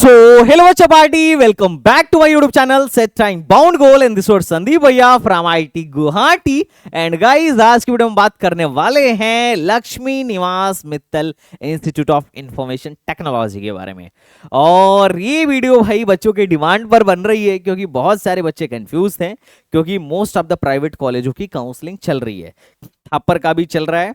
So, hello बच्चा party, welcome back to my YouTube channel set time bound goal and this word Sandeep भैया from IT Guwahati. And guys, आज की video में बात करने वाले हैं लक्ष्मी निवास Mittal institute of information technology के बारे में। और ये वीडियो भाई बच्चों के डिमांड पर बन रही है क्योंकि बहुत सारे बच्चे कंफ्यूज थे, क्योंकि मोस्ट ऑफ द प्राइवेट कॉलेजों की काउंसलिंग चल रही है, थापर का भी चल रहा है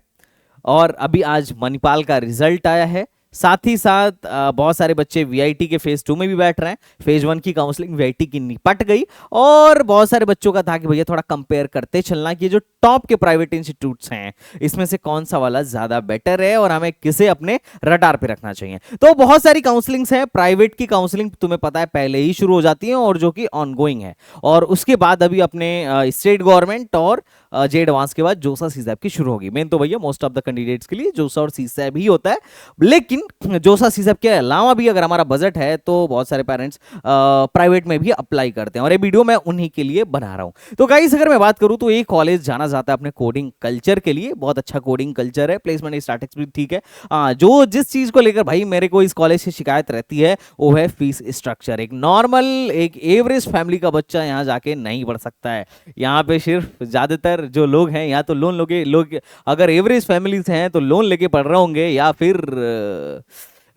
और अभी आज मणिपाल का रिजल्ट आया है। साथ ही साथ बहुत सारे बच्चे वीआईटी के फेज 2 में भी बैठ रहे हैं। फेज 1 की काउंसलिंग वीआईटी की निपट गई और बहुत सारे बच्चों का था कि भैया थोड़ा कंपेयर करते चलना कि जो टॉप के प्राइवेट इंस्टीट्यूट्स हैं इसमें से कौन सा वाला ज्यादा बेटर है और हमें किसे अपने रडार पे रखना चाहिए। तो बहुत सारी काउंसलिंग्स हैं। प्राइवेट की काउंसलिंग तुम्हें पता है पहले ही शुरू हो जाती है और जो कि ऑनगोइंग है, और उसके बाद अभी अपने स्टेट गवर्नमेंट और जे एडवांस के बाद जोसा सीसैब की शुरू होगी। मेन तो भैया मोस्ट ऑफ द कैंडिडेट्स के लिए जोसा और सीसैब ही होता है, लेकिन जोसा सीसैब के अलावा भी अगर हमारा बजट है तो बहुत सारे पेरेंट्स प्राइवेट में भी अप्लाई करते हैं और ये वीडियो मैं उन्हीं के लिए बना रहा हूं। तो गाइस, अगर मैं बात करूं तो ये कॉलेज जाना जाता है अपने कोडिंग कल्चर के लिए। बहुत अच्छा कोडिंग कल्चर है, प्लेसमेंट स्टैटिस्टिक्स भी ठीक है। जो जिस चीज को लेकर भाई मेरे को इस कॉलेज से शिकायत रहती है वो है फीस स्ट्रक्चर। एक नॉर्मल एक एवरेज फैमिली का बच्चा यहाँ जाके नहीं पढ़ सकता है। यहाँ पे सिर्फ ज्यादातर जो लोग हैं या तो लोन लोग अगर एवरेज फैमिलीज हैं तो लोन लेके पढ़ रहे होंगे या फिर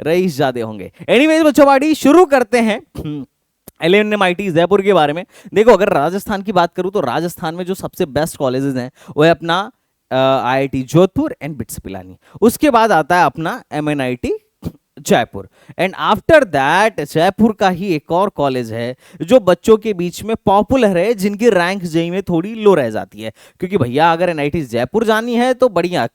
रईस ज्यादा होंगे। एनीवेज बच्चों पार्टी शुरू करते हैं LNMIT जयपुर के बारे में। देखो, अगर राजस्थान की बात करूं तो राजस्थान में जो सबसे बेस्ट कॉलेजेस हैं वो है अपना IIT Jodhpur and bits Pilani. उसके बाद आता है अपना MNIT Jaipur and after that Jaipur का ही एक और कॉलेज है जो बच्चों के बीच में पॉपुलर है, जिनकी रैंक जेई में थोड़ी लो रह जाती है। क्योंकि भैया अगर NIT जयपुर जानी है तो बढ़िया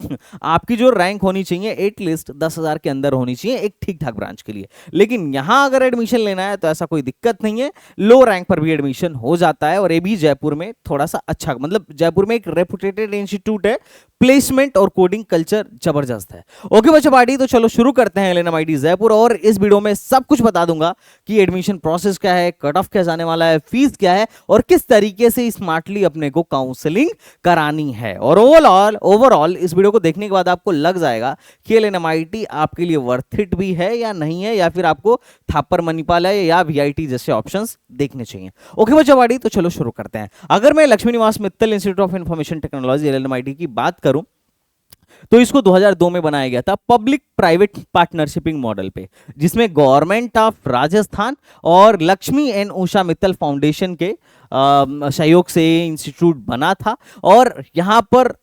आपकी जो रैंक होनी चाहिए एटलीस्ट 10,000 के अंदर होनी चाहिए एक ठीक ठाक ब्रांच के लिए। लेकिन यहां अगर एडमिशन लेना है तो ऐसा कोई दिक्कत नहीं है, लो रैंक पर भी एडमिशन हो जाता है। और ये भी जयपुर में थोड़ा सा अच्छा, मतलब जयपुर में एक रेपुटेटेड इंस्टीट्यूट है, प्लेसमेंट और कोडिंग कल्चर जबरदस्त है। ओके बच्चा पार्टी, तो चलो शुरू करते हैं LNMIT जयपुर। और इस वीडियो में सब कुछ बता दूंगा कि एडमिशन प्रोसेस क्या है, कट ऑफ क्या जाने वाला है, फीस क्या है और किस तरीके से स्मार्टली अपने को काउंसलिंग करानी है। और ओवरऑल इस वीडियो को देखने के बाद आपको लग जाएगा कि LNMIT आपके लिए वर्थ इट भी है या नहीं है, या फिर आपको थापर मणिपाल है या VIT जैसे ऑप्शंस देखने चाहिए। ओके बच्चा पार्टी, तो चलो शुरू करते हैं। अगर मैं लक्ष्मी निवास Mittal institute of information technology LNMIT की बात करूं तो इसको 2002 में बनाया गया था पब्लिक प्राइवेट पार्टनरशिपिंग मॉडल पे, जिसमें गवर्नमेंट ऑफ राजस्थान और लक्ष्मी एंड उषा मित्तल फाउंडेशन के सहयोग से इंस्टीट्यूट बना था। और यहां पर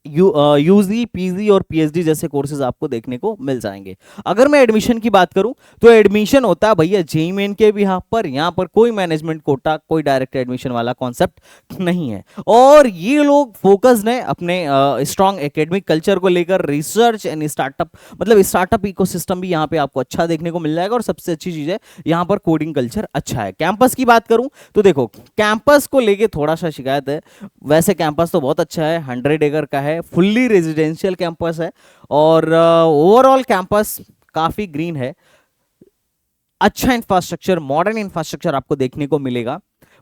यूजी, पीजी और पीएचडी जैसे कोर्सेज आपको देखने को मिल जाएंगे। अगर मैं एडमिशन की बात करूं तो एडमिशन होता है भैया जेईई मेन के भी यहाँ पर कोई मैनेजमेंट कोटा, कोई डायरेक्ट एडमिशन वाला कॉन्सेप्ट नहीं है। और ये लोग फोकस्ड हैं अपने स्ट्रॉन्ग एकेडमिक कल्चर को लेकर, रिसर्च एंड स्टार्टअप, मतलब स्टार्टअप इकोसिस्टम भी यहाँ पे आपको अच्छा देखने को मिल जाएगा। और सबसे अच्छी चीज है यहाँ पर कोडिंग कल्चर अच्छा है। कैंपस की बात करूं तो देखो, कैंपस को लेके थोड़ा सा शिकायत है। वैसे कैंपस तो बहुत अच्छा है, 100 एकड़ का है, फुल्ली रेजिडेंशियल कैंपस है और ओवरऑल कैंपस काफी ग्रीन है। अच्छा इंफ्रास्ट्रक्चर, मॉडर्न इंफ्रास्ट्रक्चर आपको देखने को मिलेगा,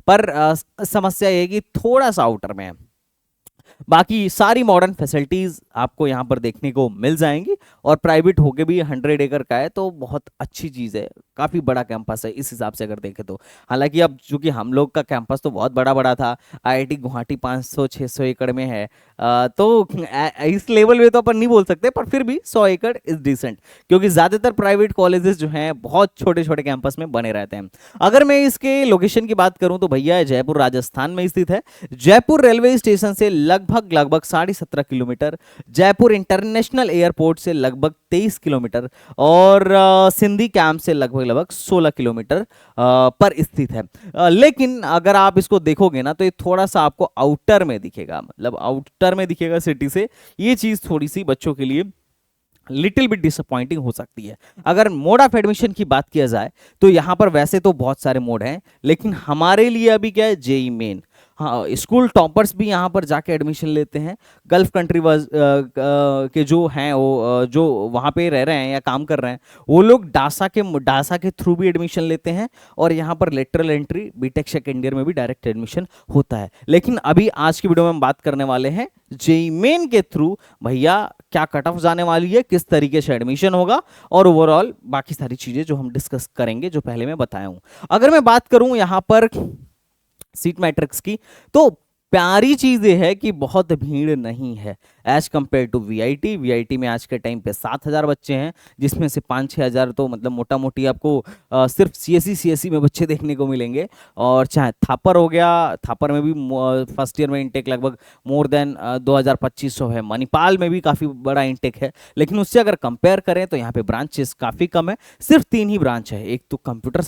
पर समस्या ये है कि थोड़ा सा आउटर में है। बाकी सारी मॉडर्न फैसिलिटीज आपको यहां पर देखने को मिल जाएंगी। और प्राइवेट होके भी 100 एकड़ का है तो बहुत अच्छी चीज है, काफी बड़ा कैंपस है इस हिसाब से अगर देखें तो। हालांकि अब चूंकि हम लोग का कैंपस तो बहुत बड़ा बड़ा था, IIT गुवाहाटी 500-600 एकड़ में है, तो इस लेवल में तो अपन नहीं बोल सकते, पर फिर भी 100 एकड़ इज डिसेंट, क्योंकि ज्यादातर प्राइवेट कॉलेजेस जो हैं बहुत छोटे छोटे कैंपस में बने रहते हैं। अगर मैं इसके लोकेशन की बात करूं तो भैया जयपुर राजस्थान में स्थित है। जयपुर रेलवे स्टेशन से लगभग 17.5 किलोमीटर, जयपुर इंटरनेशनल एयरपोर्ट से लगभग 23 किलोमीटर और सिंधी कैंप से लगभग 16 किलोमीटर पर स्थित है। लेकिन अगर आप इसको देखोगे ना तो ये थोड़ा सा आपको आउटर में दिखेगा, मतलब आउटर में दिखेगा सिटी से। ये चीज थोड़ी सी बच्चों के लिए लिटिल बिट डिसअपॉइंटिंग हो सकती है। अगर मोड ऑफ एडमिशन की बात किया जाए तो यहाँ पर वैसे तो बहुत सारे मोड हैं, लेकिन हमारे लिए अभी क्या है, जेईई मेन। हाँ, स्कूल टॉपर्स भी यहाँ पर जाके एडमिशन लेते हैं। गल्फ कंट्री के जो हैं वो जो वहाँ पे रह रहे हैं या काम कर रहे हैं वो लोग डासा के थ्रू भी एडमिशन लेते हैं। और यहाँ पर lateral entry BTech second year में भी डायरेक्ट एडमिशन होता है। लेकिन अभी आज की वीडियो में हम बात करने वाले हैं जेईई मेन के थ्रू भैया क्या कट ऑफ जाने वाली है, किस तरीके से एडमिशन होगा और ओवरऑल बाकी सारी चीजें जो हम डिस्कस करेंगे, जो पहले मैं बताया हूं। अगर मैं बात करूं यहां पर सीट मैट्रिक्स की, तो प्यारी चीज ये है कि बहुत भीड़ नहीं है as compare to VIT. VIT में आज के टाइम पे 7,000 बच्चे हैं, जिसमें से 5-6 हज़ार तो मतलब मोटा मोटी आपको सिर्फ सीएससी में बच्चे देखने को मिलेंगे। और चाहे थापर हो गया, थापर में भी फर्स्ट ईयर में इंटेक लगभग मोर देन 2,000-2,500 है। मणिपाल में भी काफ़ी बड़ा इंटेक है, लेकिन उससे अगर कंपेयर करें तो यहाँ पे ब्रांचेस काफ़ी कम है। सिर्फ 3 ही ब्रांच है, एक तो कंप्यूटर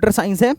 साइंस है,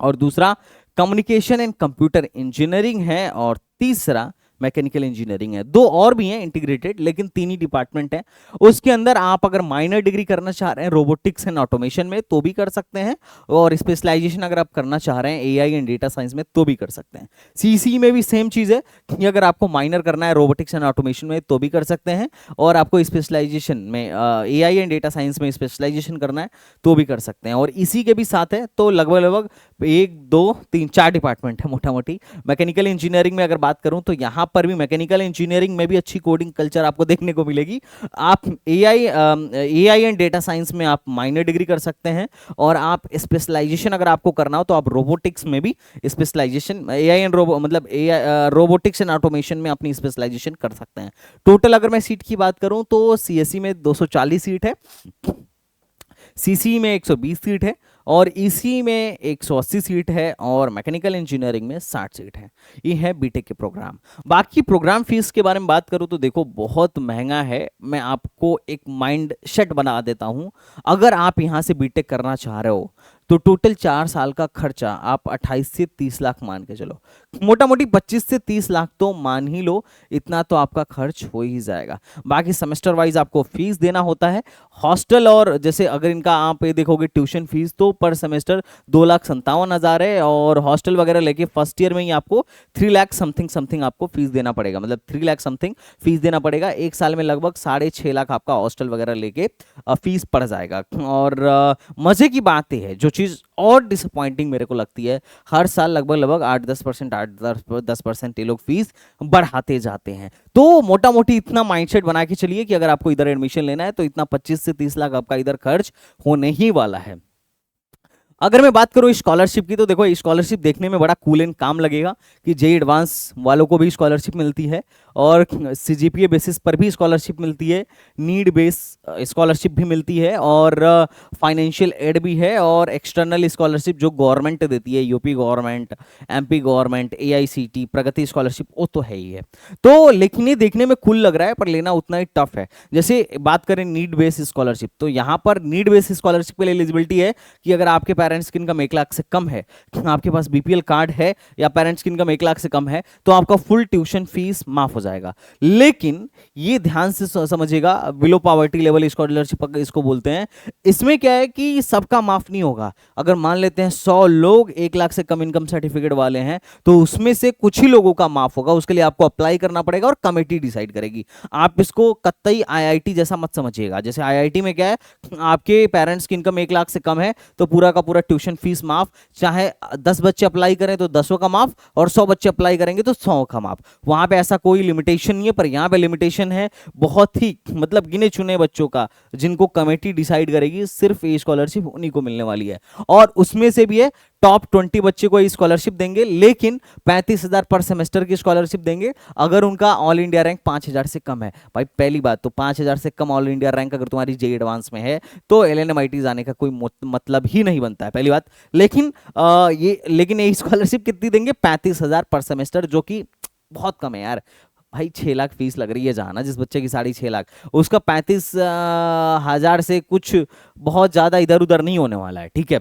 और दूसरा कम्युनिकेशन एंड कंप्यूटर इंजीनियरिंग है, और तीसरा मैकेनिकल इंजीनियरिंग है। 2 और भी हैं इंटीग्रेटेड, लेकिन 3 ही डिपार्टमेंट हैं। उसके अंदर आप अगर माइनर डिग्री करना चाह रहे हैं रोबोटिक्स एंड ऑटोमेशन में तो भी कर सकते हैं, और स्पेशलाइजेशन अगर आप करना चाह रहे हैं एआई एंड डेटा साइंस में तो भी कर सकते हैं। सीसी में भी सेम चीज़ है कि अगर आपको माइनर करना है रोबोटिक्स एंड ऑटोमेशन में तो भी कर सकते हैं, और आपको स्पेशलाइजेशन में एआई एंड डेटा साइंस में स्पेशलाइजेशन करना है तो भी कर सकते हैं। और इसी के भी साथ है तो लगभग 1 2 3 4 डिपार्टमेंट है मोटा मोटी। मैकेनिकल इंजीनियरिंग में अगर बात करूं तो यहाँ पर भी मैकेनिकल इंजीनियरिंग में भी अच्छी कोडिंग कल्चर आपको देखने को मिलेगी। आप एआई एंड डेटा साइंस में आप माइनर डिग्री कर सकते हैं, और आप स्पेशलाइजेशन अगर आपको करना हो तो आप रोबोटिक्स में भी specialisation, AI and robotics and automation में अपनी स्पेशलाइजेशन कर सकते हैं। टोटल अगर मैं सीट की बात करूं तो सीएससी में 240 सीट है, सीसी में 120 सीट है, और ईसी में 180 सीट है, और मैकेनिकल इंजीनियरिंग में 60 सीट है। ये है बीटेक के प्रोग्राम। बाकी प्रोग्राम फीस के बारे में बात करूं तो देखो बहुत महंगा है। मैं आपको एक माइंड सेट बना देता हूं। अगर आप यहां से बीटेक करना चाह रहे हो तो टोटल 4 साल का खर्चा आप 28 से 30 लाख मान के चलो, मोटा मोटी 25 से 30 लाख तो मान ही लो, इतना तो आपका खर्च हो ही जाएगा। बाकी सेमेस्टर वाइज आपको फीस देना होता है। हॉस्टल और जैसे अगर इनका आप ये देखोगे ट्यूशन फीस तो पर सेमेस्टर 2,57,000 है, और हॉस्टल वगैरह लेके फर्स्ट ईयर में ही आपको 3 लाख समथिंग आपको फीस देना पड़ेगा, मतलब 3 लाख समथिंग फीस देना पड़ेगा। एक साल में लगभग 6.5 लाख आपका हॉस्टल वगैरह लेके फीस पड़ जाएगा। और मजे की बात यह है, जो चीज़ और डिसअपॉइंटिंग मेरे को लगती है, हर साल लगभग 8-10% ये लोग फीस बढ़ाते जाते हैं। तो मोटा मोटी इतना माइंडसेट बना के चलिए कि अगर आपको इधर एडमिशन लेना है तो इतना 25 से 30 लाख आपका इधर खर्च होने ही वाला है। अगर मैं बात करूं स्कॉलरशिप की तो देखो स्कॉलरशिप देखने में बड़ा कूल एंड काम लगेगा कि जेई एडवांस वालों को भी स्कॉलरशिप मिलती है, और सीजीपीए बेसिस पर भी स्कॉलरशिप मिलती है, नीड बेस स्कॉलरशिप भी मिलती है, और फाइनेंशियल एड भी है, और एक्सटर्नल स्कॉलरशिप जो गवर्नमेंट देती है, UP government, MP government, AICT, Pragati scholarship, वो तो है ही है। तो लेकिन ये देखने में कूल लग रहा है पर लेना उतना ही टफ है। जैसे बात करें नीड बेस स्कॉलरशिप, तो यहाँ पर नीड बेस स्कॉलरशिप के लिए एलिजिबिलिटी है कि अगर आपके पेरेंट्स की इनकम 1 लाख से कम है, आपके पास बीपीएल कार्ड है, या पेरेंट्स की इनकम 1 लाख से कम है, तो आपका फुल ट्यूशन फीस माफ हो जाएगा। लेकिन ये ध्यान से समझिएगा, बिलो पॉवर्टी लेवल स्कॉलरशिप इसको बोलते हैं। इसमें क्या है कि सबका माफ नहीं होगा। अगर मान लेते हैं 100 लोग 1 लाख से कम इनकम सर्टिफिकेट वाले हैं, तो उसमें से कुछ ही लोगों का माफ होगा। उसके लिए आपको अप्लाई करना पड़ेगा और कमेटी डिसाइड करेगी। आप इसको कतई आईआईटी जैसा मत समझिएगा। जैसे आईआईटी में क्या है, आपके पेरेंट्स की इनकम 1 लाख से कम है तो पूरा का पूरा ट्यूशन फीस माफ, चाहे 10 बच्चे अप्लाई करें तो 10 का माफ, और 100 बच्चे अप्लाई करेंगे तो 100 का माफ। वहां पे ऐसा कोई लिमिटेशन नहीं है, पर यहां पे लिमिटेशन है बहुत ही, मतलब गिने चुने बच्चों का, जिनको कमेटी डिसाइड करेगी। सिर्फ ये स्कॉलरशिप उन्हीं को मिलने वाली है, और उसमें से भी है टॉप 20 बच्चे को स्कॉलरशिप देंगे, लेकिन 35,000 पर सेमेस्टर की स्कॉलरशिप देंगे अगर उनका ऑल इंडिया रैंक 5,000 से कम है। भाई पहली बात तो 5,000 से कम ऑल इंडिया रैंक अगर तुम्हारी जेईई एडवांस में है तो एलएनएमआईटी जाने का कोई मतलब ही नहीं बनता है, पहली बात। लेकिन ये स्कॉलरशिप कितनी देंगे? 35,000 पर सेमेस्टर, जो कि बहुत कम है यार। भाई 6 लाख फीस लग रही है जहाँ ना, जिस बच्चे की 6.5 लाख, उसका 35,000 से कुछ बहुत ज़्यादा इधर उधर नहीं होने वाला है, ठीक है।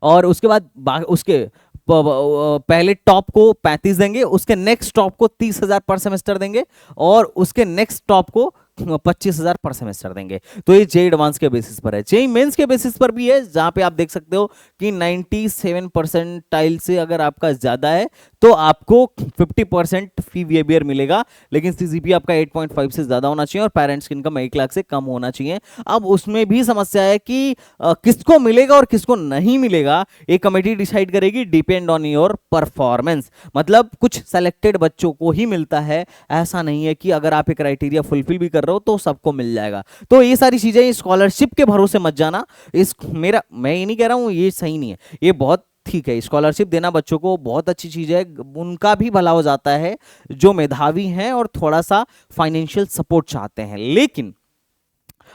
और उसके बाद उसके पहले टॉप को 35 देंगे, उसके नेक्स्ट टॉप को 30,000 पर सेमेस्टर देंगे, और उसके नेक्स्ट टॉप को 25,000 पर सेमेस्टर देंगे। तो ये जेईई एडवांस के बेसिस पर है। जेईई मेंस के बेसिस पर भी है, जहां पे आप देख सकते हो कि 97 परसेंटाइल से अगर आपका ज्यादा है तो आपको 50% फी वेबियर मिलेगा, लेकिन सीजीपी आपका 8.5 से ज्यादा होना चाहिए और पेरेंट्स की इनकम 1 लाख से कम होना चाहिए। अब उसमें भी समस्या है कि किसको मिलेगा और किसको नहीं मिलेगा, एक कमेटी डिसाइड करेगी, डिपेंड ऑन योर परफॉर्मेंस। मतलब कुछ सेलेक्टेड बच्चों को ही मिलता है, ऐसा नहीं है कि अगर आप एक क्राइटेरिया फुलफिल भी कर रहे हो तो सबको मिल जाएगा। तो ये सारी चीजें स्कॉलरशिप के भरोसे मत जाना। मैं ये नहीं कह रहा हूं ये सही नहीं है, ये बहुत ठीक है, स्कॉलरशिप देना बच्चों को बहुत अच्छी चीज है, उनका भी भला हो जाता है जो मेधावी हैं और थोड़ा सा फाइनेंशियल सपोर्ट चाहते हैं। लेकिन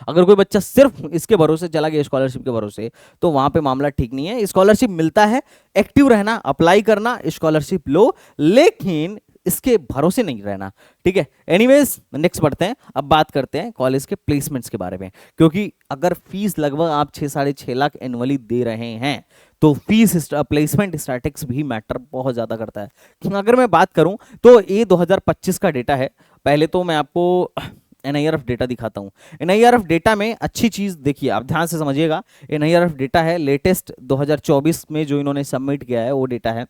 अगर कोई बच्चा सिर्फ इसके भरोसे चला गया, स्कॉलरशिप के भरोसे, तो वहां पे मामला ठीक नहीं है। स्कॉलरशिप मिलता है, एक्टिव रहना, अप्लाई करना, स्कॉलरशिप लो, लेकिन इसके भरोसे नहीं रहना, ठीक है। एनीवेज नेक्स्ट बढ़ते हैं, अब बात करते हैं कॉलेज के प्लेसमेंट्स के बारे में, क्योंकि अगर फीस लगभग आप 6-6.5 लाख एनुअली दे रहे हैं तो फीस प्लेसमेंट स्टैटिक्स भी मैटर बहुत ज्यादा करता है। अगर मैं बात करूं तो ये 2025 का डेटा है। पहले तो मैं आपको एनआईआरएफ डेटा दिखाता हूं। एनआईआरएफ डेटा में अच्छी चीज देखिए, आप ध्यान से समझिएगा। एनआईआरएफ डेटा है लेटेस्ट 2024 में जो इन्होंने सबमिट किया है, वो डेटा है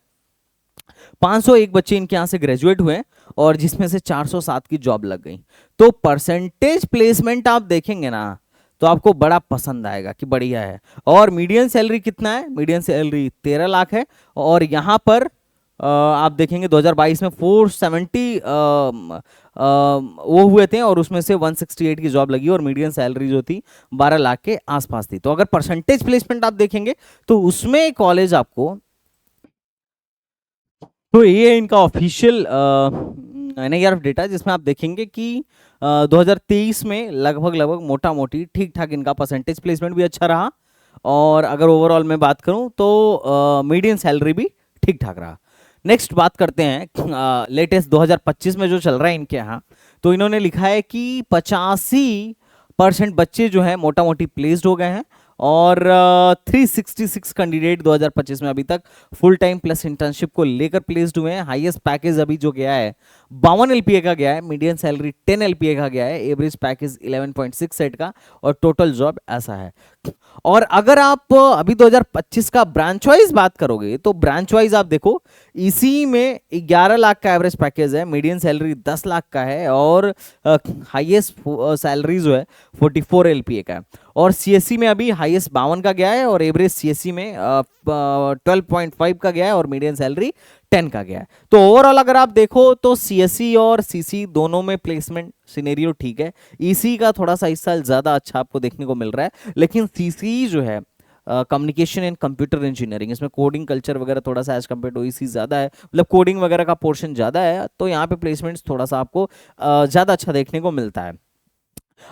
501 बच्चे इनके यहां से ग्रेजुएट हुए और जिसमें से 407 की जॉब लग गई। तो परसेंटेज प्लेसमेंट आप देखेंगे ना तो आपको बड़ा पसंद आएगा कि बढ़िया है। और मीडियन सैलरी कितना है, मीडियन सैलरी 13 लाख है। और यहां पर आप देखेंगे 2022 में 470 वो हुए थे और उसमें से 168 की जॉब लगी और मीडियन सैलरी जो थी 12 लाख के आसपास थी। तो अगर परसेंटेज प्लेसमेंट आप देखेंगे तो उसमें कॉलेज आपको, तो ये इनका ऑफिशियल एनआईआरएफ डेटा, जिसमें आप देखेंगे कि 2023 में लगभग मोटा मोटी ठीक ठाक इनका परसेंटेज प्लेसमेंट भी अच्छा रहा। और अगर ओवरऑल में बात करूं तो मीडियन सैलरी भी ठीक ठाक रहा। नेक्स्ट बात करते हैं लेटेस्ट 2025 में जो चल रहा है इनके यहाँ। तो इन्होंने लिखा है कि 85% बच्चे जो है मोटा मोटी प्लेस्ड हो गए हैं और 366 कैंडिडेट 2025 में अभी तक फुल टाइम प्लस इंटर्नशिप को लेकर प्लेस्ड हुए हैं। हाईएस्ट पैकेज अभी जो गया है 52 एलपीए का गया है, मीडियन सैलरी 10 एलपीए का गया है, एवरेज पैकेज 11.6 सेट का और टोटल जॉब ऐसा है। और अगर आप अभी 2025 का ब्रांच वाइज बात करोगे तो ब्रांच वाइज आप देखो, इसी में 11 लाख का एवरेज पैकेज है, मीडियन सैलरी 10 लाख का है और हाईएस्ट सैलरी जो है 44 एलपीए का है। और सीएससी में अभी हाईएस्ट 52 का गया है और एवरेज सीएससी में 12.5 का गया है और मीडियन सैलरी 10 का गया है। तो ओवरऑल अगर आप देखो तो सीएससी और सीसी दोनों में प्लेसमेंट सिनेरियो ठीक है। ईसी का थोड़ा सा इस साल ज्यादा अच्छा आपको देखने को मिल रहा है, लेकिन सीसी जो है कम्युनिकेशन एंड कंप्यूटर इंजीनियरिंग, इसमें कोडिंग कल्चर वगैरह थोड़ा सा एज कम्पेयर टू ईसी ज्यादा है, मतलब कोडिंग वगैरह का पोर्शन ज्यादा है, तो यहाँ पे प्लेसमेंट्स थोड़ा सा आपको ज्यादा अच्छा देखने को मिलता है।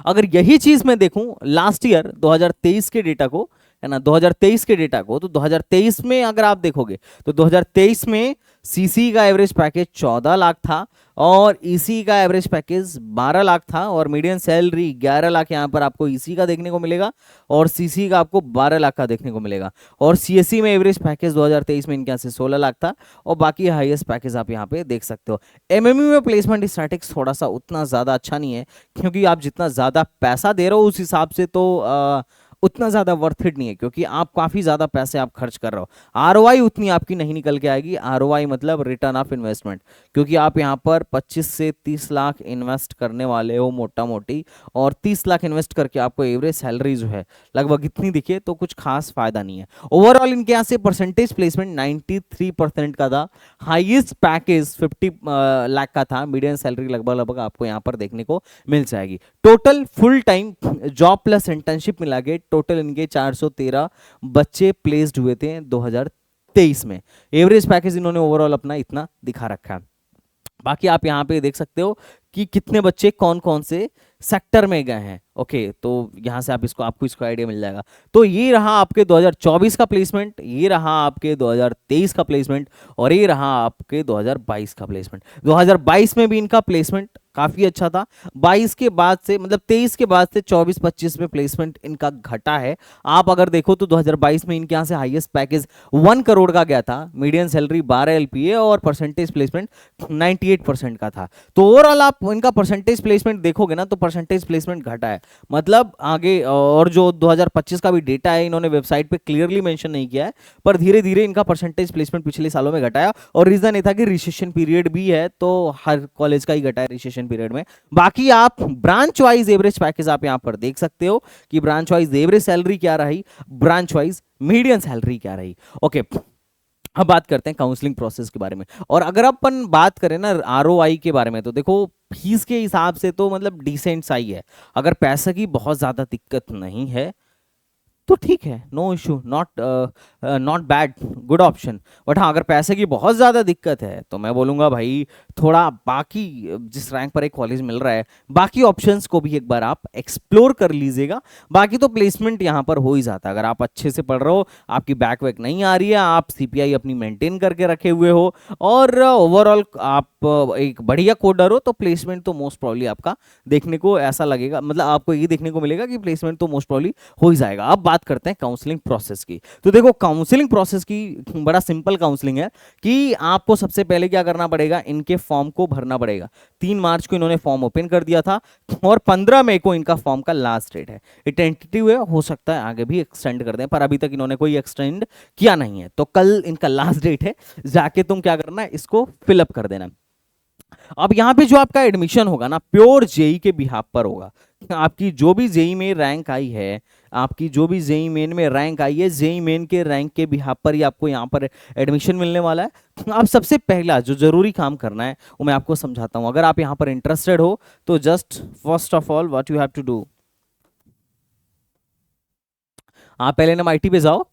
अगर यही चीज मैं देखूं लास्ट ईयर 2023 के डेटा को, है ना, 2023 के डेटा को, तो 2023 में अगर आप देखोगे तो 2023 में सीसी का एवरेज पैकेज 14 लाख था और ईसी का एवरेज पैकेज 12 लाख था और मीडियन सैलरी 11 लाख यहाँ पर आपको ईसी का देखने को मिलेगा और सीसी का आपको 12 लाख का देखने को मिलेगा। और सीएससी में एवरेज पैकेज 2023 में इनके यहाँ से 16 लाख था और बाकी हाईएस्ट पैकेज आप यहाँ पे देख सकते हो। एमएमयू में प्लेसमेंट स्टैटिक्स थोड़ा सा उतना ज्यादा अच्छा नहीं है, क्योंकि आप जितना ज्यादा पैसा दे रहे हो उस हिसाब से तो उतना ज्यादा वर्थ इट नहीं है, क्योंकि आप काफी ज्यादा पैसे आप खर्च कर रहे हो। आरओआई उतनी आपकी नहीं निकल के आएगी, आरओआई मतलब रिटर्न ऑफ इन्वेस्टमेंट, क्योंकि आप यहाँ पर 25 से 30 लाख इन्वेस्ट करने वाले हो मोटा मोटी, और 30 लाख इन्वेस्ट करके आपको एवरेज सैलरी जो है लगभग इतनी दिखे तो कुछ खास फायदा नहीं है। ओवरऑल इनके यहाँ से परसेंटेज प्लेसमेंट 93% का था, हाईएस्ट पैकेज 50 लाख का था, मीडियन सैलरी लगभग आपको यहाँ पर देखने को मिल जाएगी। Total full time job plus internship मिला के टोटल इनके 413 बच्चे प्लेस्ड हुए थे 2023 में। एवरेज पैकेज इन्होंने ओवरऑल अपना इतना दिखा रखा है। बाकी आप यहां पे देख सकते हो कि कितने बच्चे कौन कौन से सेक्टर में गए हैं। ओके, तो यहां से आपको इसको आइडिया मिल जाएगा। तो ये रहा आपके 2024 का प्लेसमेंट, ये रहा आपके 2023 का प्लेसमेंट और ये रहा आपके 2022 का प्लेसमेंट। 2022 में भी इनका प्लेसमेंट काफी अच्छा था। 22 के बाद से, मतलब 23 के बाद से 24-25 में प्लेसमेंट इनका घटा है। आप अगर देखो तो 2022 में इनके यहाँ से हाईएस्ट पैकेज 1 करोड़ का गया था, मीडियन सैलरी 12 एलपीए और परसेंटेज प्लेसमेंट 98% का था। तो ओवरऑल आप इनका परसेंटेज प्लेसमेंट देखोगे ना तो परसेंटेज प्लेसमेंट घटा है। मतलब आगे और जो 2025 का भी डेटा है इन्होंने वेबसाइट पे क्लियरली मेंशन नहीं किया है, पर धीरे धीरे इनका परसेंटेज प्लेसमेंट पिछले सालों में घटाया, और रीजन ये था कि रिसेशन पीरियड भी है, तो हर कॉलेज का ही घटा है रिसेशन पीरियड में। बाकी आप ब्रांच वाइज एवरेज पैकेज आप यहाँ पर देख सकते हो कि ब्रांच वाइज एवरेज सैलरी क्या रही, ब्रांच वाइज मीडियन सैलरी क्या रही। ओके, अब बात करते हैं काउंसलिंग प्रोसेस के बारे में। और अगर अपन बात करें ना आरओआई के बारे में, तो देखो फीस के हिसाब से तो मतलब डिसेंट सा ही है। अगर पैसे की बहुत ज्यादा दिक्कत नहीं है तो ठीक है, no issue, not bad, good option. But हाँ, अगर पैसे की बहुत ज़्यादा दिक्कत है तो मैं बोलूँगा भाई थोड़ा बाकी जिस रैंक पर एक कॉलेज मिल रहा है बाकी ऑप्शंस को भी एक बार आप एक्सप्लोर कर लीजिएगा। बाकी तो प्लेसमेंट यहाँ पर हो ही जाता है, अगर आप अच्छे से पढ़ रहे हो, आपकी बैक वैक नहीं आ रही है, आप सीपीआई अपनी मेंटेन करके रखे हुए हो, और ओवरऑल आप एक बढ़िया कोडर हो, तो प्लेसमेंट तो मोस्ट प्रॉब्ली आपका देखने को ऐसा लगेगा, मतलब आपको ये देखने को मिलेगा कि प्लेसमेंट तो मोस्ट प्रॉब्ली हो ही जाएगा। अब बात करते हैं काउंसलिंग प्रोसेस की। तो देखो काउंसलिंग प्रोसेस की बड़ा सिंपल काउंसलिंग है कि आपको सबसे पहले क्या करना पड़ेगा, इनके फॉर्म को भरना पड़ेगा। 3 मार्च को इन्होंने फॉर्म ओपन कर दिया था और 15 मई को इनका फॉर्म का लास्ट डेट है। ये टेंटेटिव है, हो सकता है आगे भी एक्सटेंड कर दें, पर अभी तक इन्होंने कोई एक्सटेंड किया नहीं है। तो कल इनका लास्ट डेट है, जाके तुम क्या करना है, इसको फिलअप कर देना। अब यहाँ पे जो आपका एडमिशन होगा ना, प्योर जेई के बिहाफ पर होगा। आपकी जो भी जेई में रैंक आई है, आपकी जो भी जेई मेन में रैंक आई है, जेई मेन के रैंक के बिहाफ पर ही आपको यहाँ पर एडमिशन मिलने वाला है। अब सबसे पहला जो जरूरी काम करना है वो मैं आपको समझाता हूँ। अगर आप यहाँ पर इंटरेस्टेड हो तो just first of all what you have to do, आप पहले NMIT पे जाओ,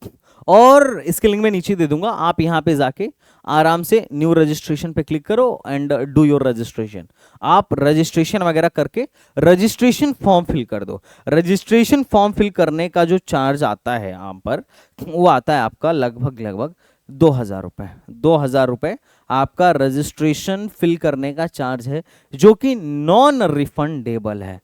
और इसके लिंक में नीचे दे दूंगा, आप यहाँ पे जाके आराम से न्यू रजिस्ट्रेशन पे क्लिक करो एंड डू योर रजिस्ट्रेशन। आप रजिस्ट्रेशन वगैरह करके रजिस्ट्रेशन फॉर्म फिल कर दो। रजिस्ट्रेशन फॉर्म फिल करने का जो चार्ज आता है यहाँ पर, वो आता है आपका लगभग 2,000 रुपये। 2,000 रुपये आपका रजिस्ट्रेशन फिल करने का चार्ज है, जो कि नॉन रिफंडेबल है।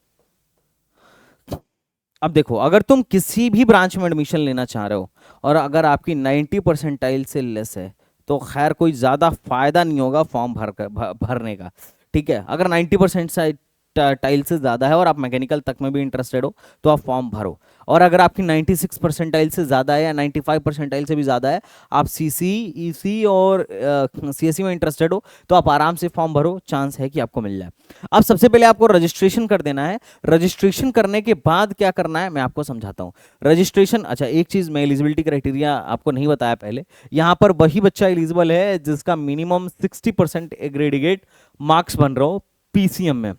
अब देखो, अगर तुम किसी भी ब्रांच में एडमिशन लेना चाह रहे हो और अगर आपकी 90 परसेंटाइल से लेस है, तो खैर कोई ज़्यादा फायदा नहीं होगा फॉर्म भरने का। ठीक है, अगर 90% टाइल से ज़्यादा है और आप मैकेनिकल तक में भी इंटरेस्टेड हो तो आप फॉर्म भरो। और अगर आपकी 96 परसेंटाइल से ज़्यादा है या 95 परसेंटाइल से भी ज़्यादा है, आप सीसी, ईसी और सीएससी में इंटरेस्टेड हो, तो आप आराम से फॉर्म भरो, चांस है कि आपको मिल जाए। अब सबसे पहले आपको रजिस्ट्रेशन कर देना है। रजिस्ट्रेशन करने के बाद क्या करना है मैं आपको समझाता हूँ। रजिस्ट्रेशन, अच्छा एक चीज़ मैं एलिजिबिलिटी क्राइटेरिया आपको नहीं बताया पहले, यहाँ पर वही बच्चा एलिजिबल है जिसका मिनिमम 60% एग्रेडिगेट मार्क्स बन रहा हो पीसीएम में।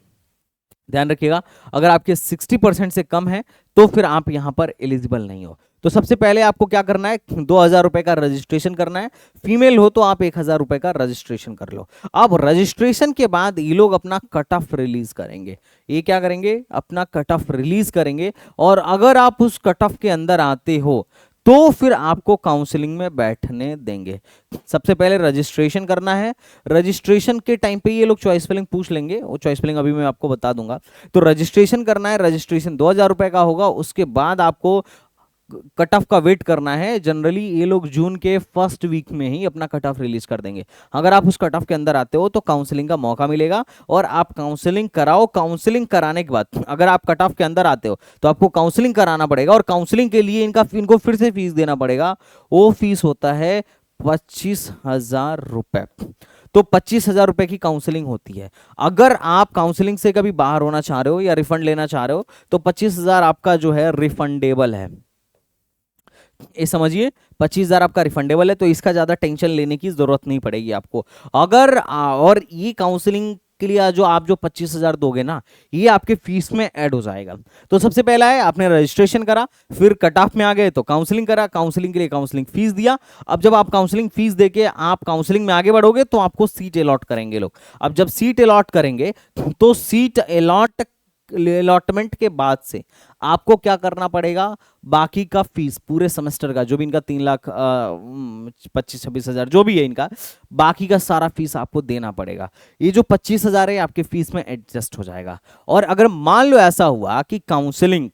ध्यान रखिएगा, अगर आपके 60% से कम है तो फिर आप यहां पर एलिजिबल नहीं हो। तो सबसे पहले आपको क्या करना है, 2,000 रुपए का रजिस्ट्रेशन करना है। फीमेल हो तो आप 1,000 रुपए का रजिस्ट्रेशन कर लो। अब रजिस्ट्रेशन के बाद ये लोग अपना कट ऑफ रिलीज करेंगे। ये क्या करेंगे, अपना कट ऑफ रिलीज करेंगे, और अगर आप उस कट ऑफ के अंदर आते हो तो फिर आपको काउंसलिंग में बैठने देंगे। सबसे पहले रजिस्ट्रेशन करना है। रजिस्ट्रेशन के टाइम पे ये लोग चॉइस फिलिंग पूछ लेंगे, वो चॉइस फिलिंग अभी मैं आपको बता दूंगा। तो रजिस्ट्रेशन करना है, रजिस्ट्रेशन 2,000 रुपए का होगा। उसके बाद आपको कट ऑफ का वेट करना है। जनरली ये लोग जून के फर्स्ट वीक में ही अपना कट ऑफ रिलीज कर देंगे। अगर आप उस कट ऑफ के अंदर आते हो तो काउंसलिंग का मौका मिलेगा और आप काउंसलिंग कराओ। काउंसलिंग कराने के बाद अगर आप कट ऑफ के अंदर आते हो तो आपको काउंसलिंग कराना पड़ेगा, और काउंसलिंग के लिए इनको फिर से फीस देना पड़ेगा। वो फीस होता है 25,000 रुपए। तो 25,000 रुपए की काउंसलिंग होती है। अगर आप काउंसलिंग से कभी बाहर होना चाह रहे हो या रिफंड लेना चाह रहे हो तो 25,000 आपका जो है रिफंडेबल है। ये समझिए, 25,000 आपका रिफंडेबल है, तो इसका ज्यादा टेंशन लेने की जरूरत नहीं पड़ेगी आपको। अगर और ये काउंसलिंग के लिए जो आप 25,000 दोगे ना, ये आपके फीस में ऐड हो जाएगा। तो सबसे पहला है आपने रजिस्ट्रेशन करा, फिर कट ऑफ में आ गए तो काउंसलिंग करा, काउंसलिंग के लिए काउंसलिंग फीस दिया। अब जब आप काउंसलिंग फीस देके आप काउंसलिंग में आगे बढ़ोगे तो आपको सीट अलॉट करेंगे लोग। अब जब सीट अलॉट करेंगे तो सीट अलॉटमेंट के बाद से आपको क्या करना पड़ेगा, बाकी का फीस पूरे सेमेस्टर का जो भी इनका 3,25,26,000 जो भी है इनका, बाकी का सारा फीस आपको देना पड़ेगा। ये जो 25,000 है आपके फीस में एडजस्ट हो जाएगा। और अगर मान लो ऐसा हुआ कि काउंसलिंग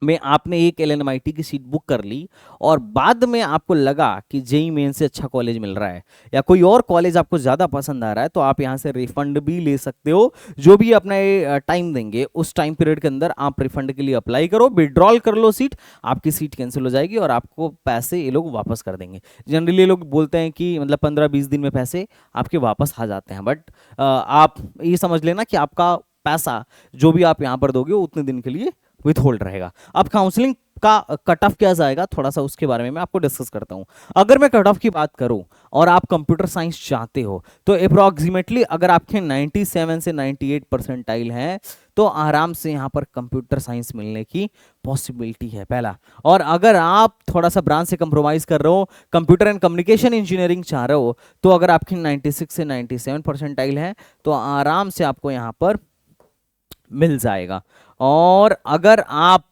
में आपने एक एलएनएमआईटी की सीट बुक कर ली और बाद में आपको लगा कि जेई मेन से अच्छा कॉलेज मिल रहा है या कोई और कॉलेज आपको ज़्यादा पसंद आ रहा है, तो आप यहाँ से रिफंड भी ले सकते हो। जो भी अपना टाइम देंगे उस टाइम पीरियड के अंदर आप रिफंड के लिए अप्लाई करो, विड्रॉल कर लो सीट, आपकी सीट कैंसिल हो जाएगी और आपको पैसे ये लोग वापस कर देंगे। जनरली ये लोग बोलते हैं कि मतलब 15-20 दिन में पैसे आपके वापस आ जाते हैं, बट आप ये समझ लेना कि आपका पैसा जो भी आप यहाँ पर दोगे उतने दिन के लिए विथ होल्ड रहेगा। अब काउंसलिंग का कट ऑफ क्या जाएगा, थोड़ा सा उसके बारे में मैं आपको डिस्कस करता हूं। अगर मैं कट ऑफ की बात करूं और आप कंप्यूटर साइंस चाहते हो तो अप्रोक्सीमेटली अगर आपके 97 से 98 परसेंटाइल हैं तो आराम से यहां पर कंप्यूटर साइंस मिलने की पॉसिबिलिटी है, पहला। और अगर आप थोड़ा सा ब्रांच से कंप्रोमाइज कर रहे हो, कंप्यूटर एंड कम्युनिकेशन इंजीनियरिंग चाह रहे हो, तो अगर आपकी 96 से 97 परसेंटाइल है तो आराम से आपको यहां पर मिल जाएगा। और अगर आप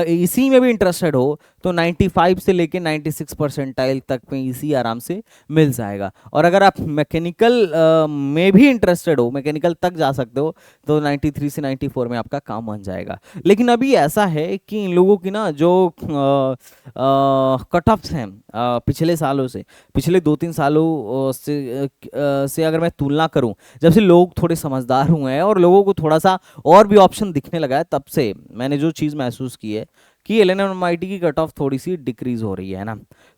इसी में भी इंटरेस्टेड हो तो 95 से लेके 96 परसेंटाइल तक में इसी आराम से मिल जाएगा। और अगर आप मैकेनिकल में भी इंटरेस्टेड हो, मैकेनिकल तक जा सकते हो, तो 93 से 94 में आपका काम बन जाएगा। लेकिन अभी ऐसा है कि इन लोगों की ना जो कट ऑफ्स हैं पिछले सालों से, पिछले 2-3 सालों से अगर मैं तुलना करूं, जब से लोग थोड़े समझदार हुए हैं और लोगों को थोड़ा सा और भी ऑप्शन दिखने लगा है, तब से मैंने जो चीज़ महसूस की है कि एलएनएमआईटी की कट ऑफ थोड़ी सी डिक्रीज हो रही है ना।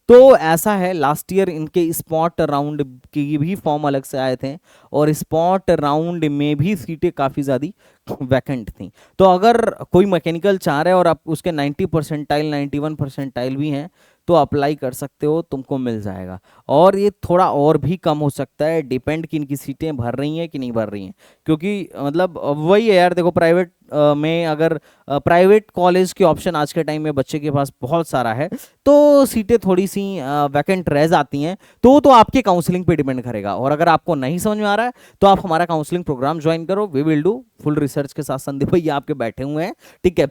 तो ऐसा है, लास्ट ईयर इनके स्पॉट राउंड की भी फॉर्म अलग से आए थे और स्पॉट राउंड में भी सीटें काफ़ी ज़्यादा वैकेंट थी। तो अगर कोई मैकेनिकल चाह रहा है और आप उसके 90 परसेंटाइल 91 परसेंटाइल भी हैं तो अप्लाई कर सकते हो, तुमको मिल जाएगा। और ये थोड़ा और भी कम हो सकता है, डिपेंड कि इनकी सीटें भर रही हैं कि नहीं भर रही हैं, क्योंकि मतलब वही है यार, देखो प्राइवेट में अगर प्राइवेट कॉलेज के ऑप्शन आज के टाइम में बच्चे के पास बहुत सारा है तो सीटें थोड़ी सी वैकेंट रह जाती हैं। तो आपके काउंसलिंग पे डिपेंड करेगा। और अगर आपको नहीं समझ में आ रहा है तो आप हमारा काउंसलिंग प्रोग्राम ज्वाइन करो, we will do full research के साथ। संदीप भैया आपके बैठे हुए हैं, ठीक है।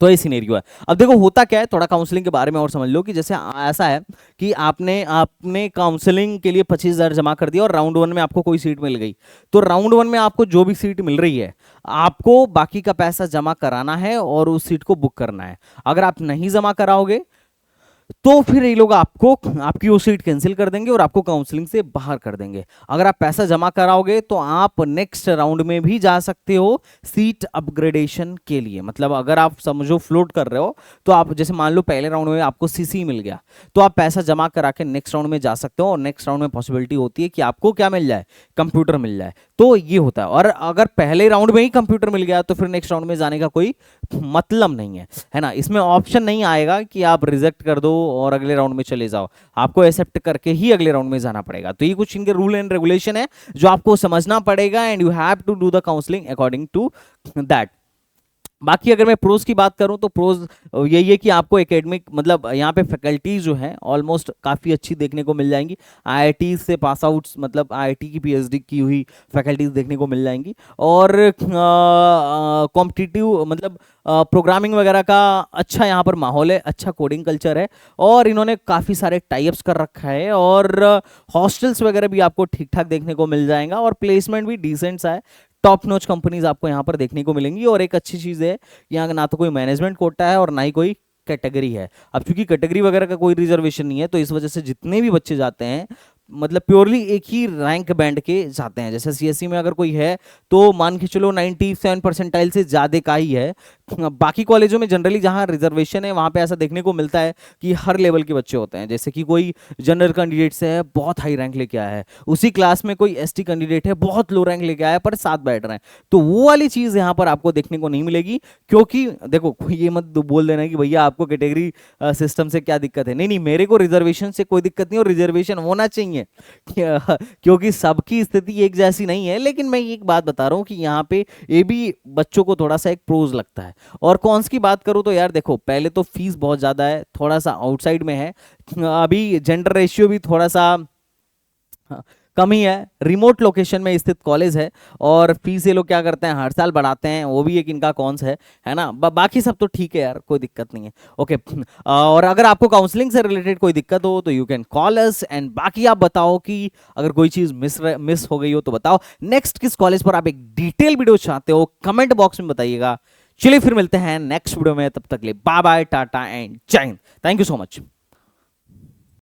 तो ये सिनेरियो है। अब देखो होता क्या है, थोड़ा काउंसलिंग के बारे में और समझ लो कि जैसे ऐसा है कि आपने काउंसलिंग के लिए 25,000 जमा कर दिया और राउंड 1 में आपको कोई सीट मिल गई, तो राउंड 1 में आपको जो भी सीट मिल रही है आपको बाकी का पैसा जमा कराना है और उस सीट को बुक करना है। अगर आप नहीं जमा कराओगे तो फिर ये लोग आपको आपकी वो सीट कैंसिल कर देंगे और आपको काउंसलिंग से बाहर कर देंगे। अगर आप पैसा जमा कराओगे तो आप नेक्स्ट राउंड में भी जा सकते हो सीट अपग्रेडेशन के लिए। मतलब अगर आप समझो फ्लोट कर रहे हो तो आप जैसे मान लो पहले राउंड में आपको सीसी मिल गया तो आप पैसा जमा करा के नेक्स्ट राउंड में जा सकते हो और नेक्स्ट राउंड में पॉसिबिलिटी होती है कि आपको क्या मिल जाए, कंप्यूटर मिल जाए। तो ये होता है। और अगर पहले राउंड में ही कंप्यूटर मिल गया तो फिर नेक्स्ट राउंड में जाने का कोई मतलब नहीं है ना। इसमें ऑप्शन नहीं आएगा कि आप रिजेक्ट कर दो और अगले राउंड में चले जाओ, आपको एक्सेप्ट करके ही अगले राउंड में जाना पड़ेगा। तो ये कुछ इनके रूल एंड रेगुलेशन है जो आपको समझना पड़ेगा and you have to do the counselling according to that. बाकी अगर मैं प्रोज की बात करूं तो प्रोज यही है कि आपको एकेडमिक मतलब यहाँ पे फैकल्टीज जो है ऑलमोस्ट काफ़ी अच्छी देखने को मिल जाएंगी। आईआईटी से पास आउट मतलब आईआईटी की पीएचडी की हुई फैकल्टीज देखने को मिल जाएंगी। और कॉम्पिटिटिव मतलब प्रोग्रामिंग वगैरह का अच्छा यहाँ पर माहौल है, अच्छा कोडिंग कल्चर है और इन्होंने काफ़ी सारे टाइप्स कर रखा है और हॉस्टल्स वगैरह भी आपको ठीक ठाक देखने को मिल जाएगा और प्लेसमेंट भी डिसेंट सा है। टॉप नॉच कंपनीज आपको यहाँ पर देखने को मिलेंगी। और एक अच्छी चीज़ है, यहाँ ना तो कोई मैनेजमेंट कोटा है और ना ही कोई कैटेगरी है। अब चूंकि कैटेगरी वगैरह का कोई रिजर्वेशन नहीं है तो इस वजह से जितने भी बच्चे जाते हैं मतलब प्योरली एक ही रैंक बैंड के जाते हैं। जैसे सीएससी में अगर कोई है तो मान के चलो 97 परसेंटाइल से ज़्यादा का ही है। बाकी कॉलेजों में जनरली जहाँ रिजर्वेशन है वहाँ पे ऐसा देखने को मिलता है कि हर लेवल के बच्चे होते हैं। जैसे कि कोई जनरल कैंडिडेट से है बहुत हाई रैंक लेके आया है, उसी क्लास में कोई एसटी कैंडिडेट है बहुत लो रैंक लेके आया है पर साथ बैठ रहे हैं, तो वो वाली चीज़ यहाँ पर आपको देखने को नहीं मिलेगी। क्योंकि देखो ये मत बोल देना कि भैया आपको कैटेगरी सिस्टम से क्या दिक्कत है। नहीं नहीं, मेरे को रिजर्वेशन से कोई दिक्कत नहीं और रिजर्वेशन होना चाहिए क्योंकि सबकी स्थिति एक जैसी नहीं है। लेकिन मैं एक बात बता रहा हूं कि यहाँ पे ये भी बच्चों को थोड़ा सा एक प्रोज लगता है। और कॉन्स की बात करूं तो यार देखो, पहले तो फीस बहुत ज़्यादा है, थोड़ा सा आउटसाइड में है, अभी जेंडर रेशियो भी थोड़ा सा कम ही है, रिमोट लोकेशन में स्थित कॉलेज है और फीस ये लोग क्या करते हैं हर साल बढ़ाते हैं, वो भी एक इनका कॉन्स है ना। बाकी सब तो ठीक है यार, कोई दिक्कत नहीं है। ओके, और अगर आपको काउंसलिंग से रिलेटेड कोई दिक्कत हो तो you can call us and बाकी आप बताओ कि अगर कोई चीज़ मिस हो गई हो तो बताओ। नेक्स्ट किस कॉलेज पर आप एक डिटेल वीडियो चाहते हो कमेंट बॉक्स में बताइएगा। चलिए फिर मिलते हैं नेक्स्ट वीडियो में, तब तक के लिए बाय बाय, टाटा एंड जय Hind. Thank you so much.